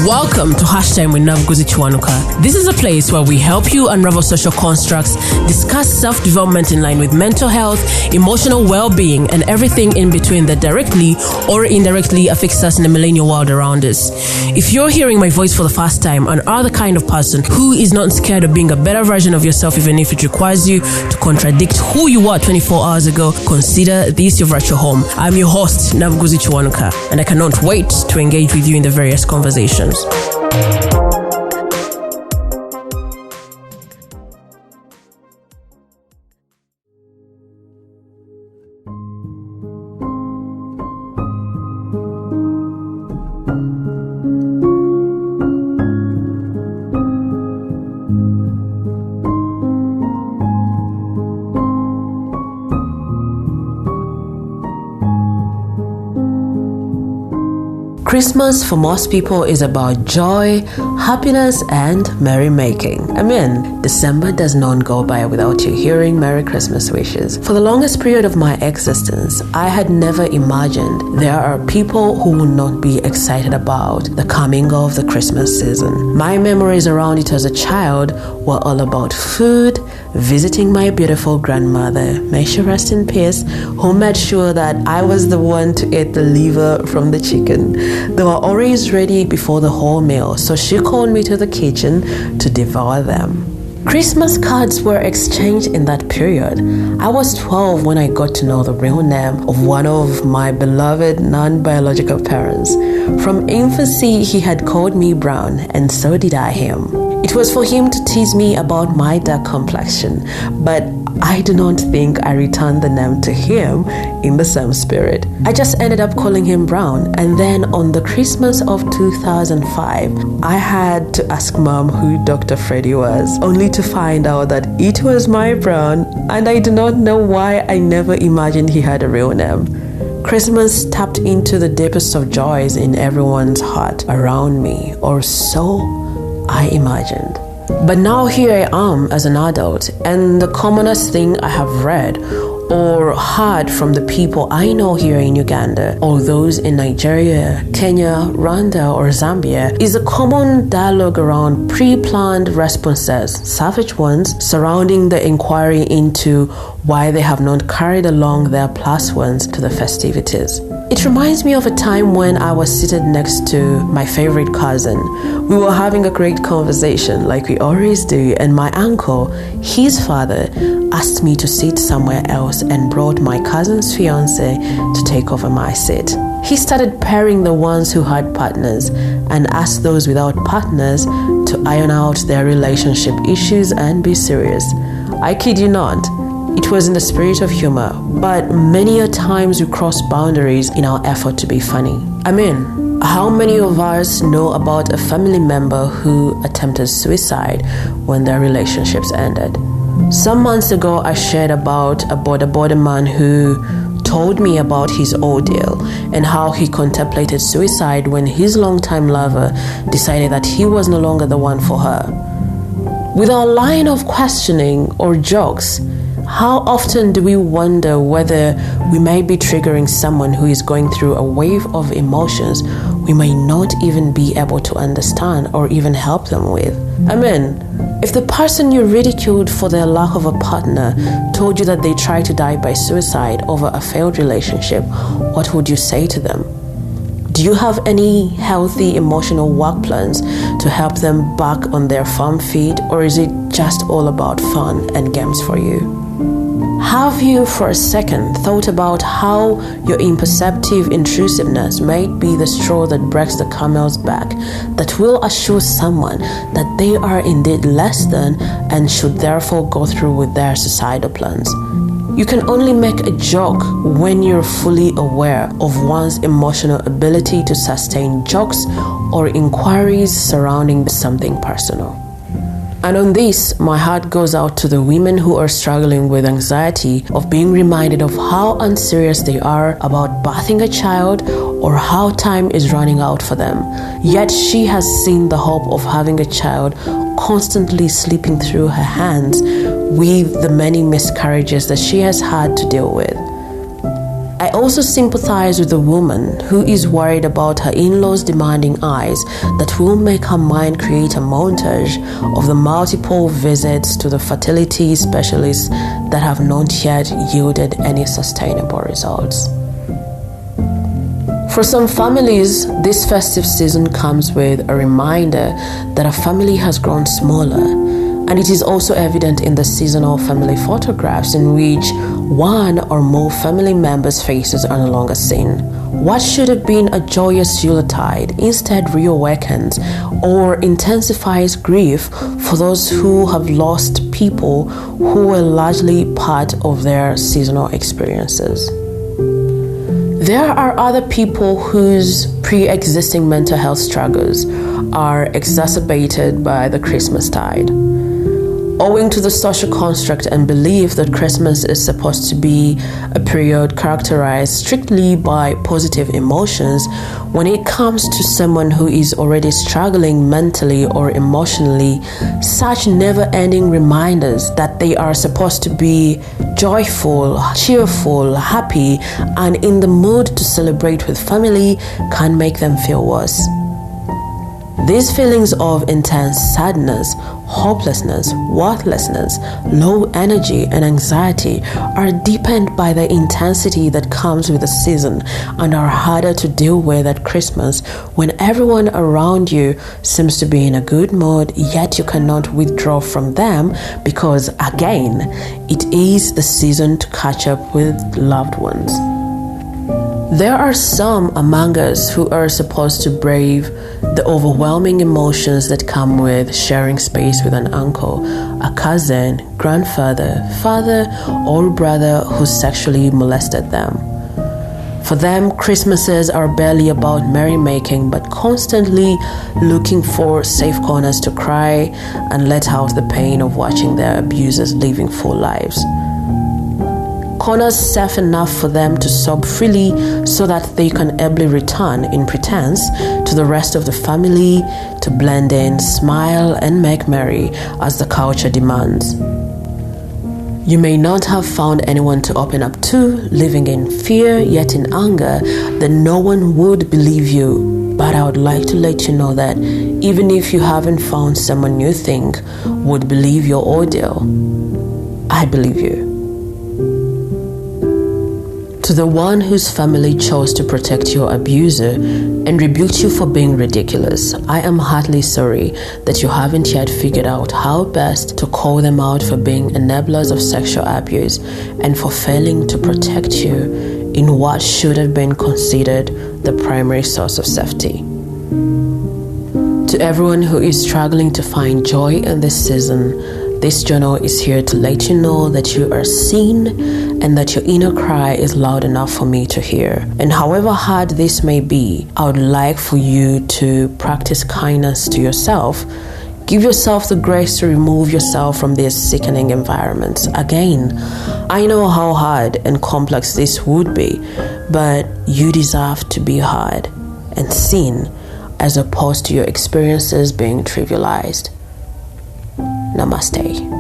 Welcome to Hashtime with Nabu. This is a place where we help you unravel social constructs, discuss self-development in line with mental health, emotional well-being, and everything in between that directly or indirectly affects us in the millennial world around us. If you're hearing my voice for the first time and are the kind of person who is not scared of being a better version of yourself even if it requires you to contradict who you were 24 hours ago, consider this your virtual home. I'm your host, Nabu, and I cannot wait to engage with you in the various conversations. Christmas for most people is about joy, happiness, and merrymaking. December does not go by without you hearing Merry Christmas wishes. For the longest period of my existence, I had never imagined there are people who will not be excited about the coming of the Christmas season. My memories around it as a child were all about food, visiting my beautiful grandmother, may she rest in peace, who made sure that I was the one to eat the liver from the chicken. They were always ready before the whole meal, so she called me to the kitchen to devour them. Christmas cards were exchanged in that period. I was 12 when I got to know the real name of one of my beloved non-biological parents. From infancy, he had called me Brown, and so did I him. It was for him to tease me about my dark complexion, but I do not think I returned the name to him in the same spirit. I just ended up calling him Brown, and then on the Christmas of 2005, I had to ask Mom who Dr. Freddy was, only to find out that it was my Brown, and I do not know why I never imagined he had a real name. Christmas tapped into the deepest of joys in everyone's heart around me, or so I imagined. But now here I am as an adult, and the commonest thing I have read or heard from the people I know here in Uganda or those in Nigeria, Kenya, Rwanda, or Zambia is a common dialogue around pre-planned responses, savage ones, surrounding the inquiry into why they have not carried along their plus ones to the festivities. It reminds me of a time when I was seated next to my favorite cousin. We were having a great conversation like we always do, and my uncle, his father, asked me to sit somewhere else and brought my cousin's fiance to take over my seat. He started pairing the ones who had partners and asked those without partners to iron out their relationship issues and be serious. I kid you not. It was in the spirit of humor, but many a times we cross boundaries in our effort to be funny. How many of us know about a family member who attempted suicide when their relationships ended? Some months ago, I shared about a border man who told me about his ordeal and how he contemplated suicide when his longtime lover decided that he was no longer the one for her. With our line of questioning or jokes, how often do we wonder whether we may be triggering someone who is going through a wave of emotions we may not even be able to understand or even help them with? If the person you ridiculed for their lack of a partner told you that they tried to die by suicide over a failed relationship, what would you say to them? Do you have any healthy emotional work plans to help them back on their firm feet, or is it just all about fun and games for you? Have you for a second thought about how your imperceptive intrusiveness may be the straw that breaks the camel's back, that will assure someone that they are indeed less than and should therefore go through with their suicidal plans? You can only make a joke when you're fully aware of one's emotional ability to sustain jokes or inquiries surrounding something personal. And on this, my heart goes out to the women who are struggling with anxiety of being reminded of how unserious they are about birthing a child or how time is running out for them. Yet she has seen the hope of having a child constantly slipping through her hands with the many miscarriages that she has had to deal with. I also sympathize with the woman who is worried about her in-laws' demanding eyes that will make her mind create a montage of the multiple visits to the fertility specialists that have not yet yielded any sustainable results. For some families, this festive season comes with a reminder that a family has grown smaller. And it is also evident in the seasonal family photographs in which one or more family members' faces are no longer seen. What should have been a joyous Yuletide instead reawakens or intensifies grief for those who have lost people who were largely part of their seasonal experiences. There are other people whose pre-existing mental health struggles are exacerbated by the Christmastide. Owing to the social construct and belief that Christmas is supposed to be a period characterized strictly by positive emotions, when it comes to someone who is already struggling mentally or emotionally, such never-ending reminders that they are supposed to be joyful, cheerful, happy, and in the mood to celebrate with family can make them feel worse. These feelings of intense sadness, hopelessness, worthlessness, low energy, and anxiety are deepened by the intensity that comes with the season and are harder to deal with at Christmas when everyone around you seems to be in a good mood, yet you cannot withdraw from them because, again, it is the season to catch up with loved ones. There are some among us who are supposed to brave the overwhelming emotions that come with sharing space with an uncle, a cousin, grandfather, father, or brother who sexually molested them. For them, Christmases are barely about merrymaking, but constantly looking for safe corners to cry and let out the pain of watching their abusers living full lives. Corners safe enough for them to sob freely so that they can ably return in pretense to the rest of the family to blend in, smile, and make merry as the culture demands. You may not have found anyone to open up to, living in fear yet in anger that no one would believe you, but I would like to let you know that even if you haven't found someone you think would believe your ordeal, I believe you. To the one whose family chose to protect your abuser and rebuked you for being ridiculous, I am heartily sorry that you haven't yet figured out how best to call them out for being enablers of sexual abuse and for failing to protect you in what should have been considered the primary source of safety. To everyone who is struggling to find joy in this season, this journal is here to let you know that you are seen and that your inner cry is loud enough for me to hear. And however hard this may be, I would like for you to practice kindness to yourself. Give yourself the grace to remove yourself from these sickening environments. Again, I know how hard and complex this would be, but you deserve to be heard and seen as opposed to your experiences being trivialized. Namaste.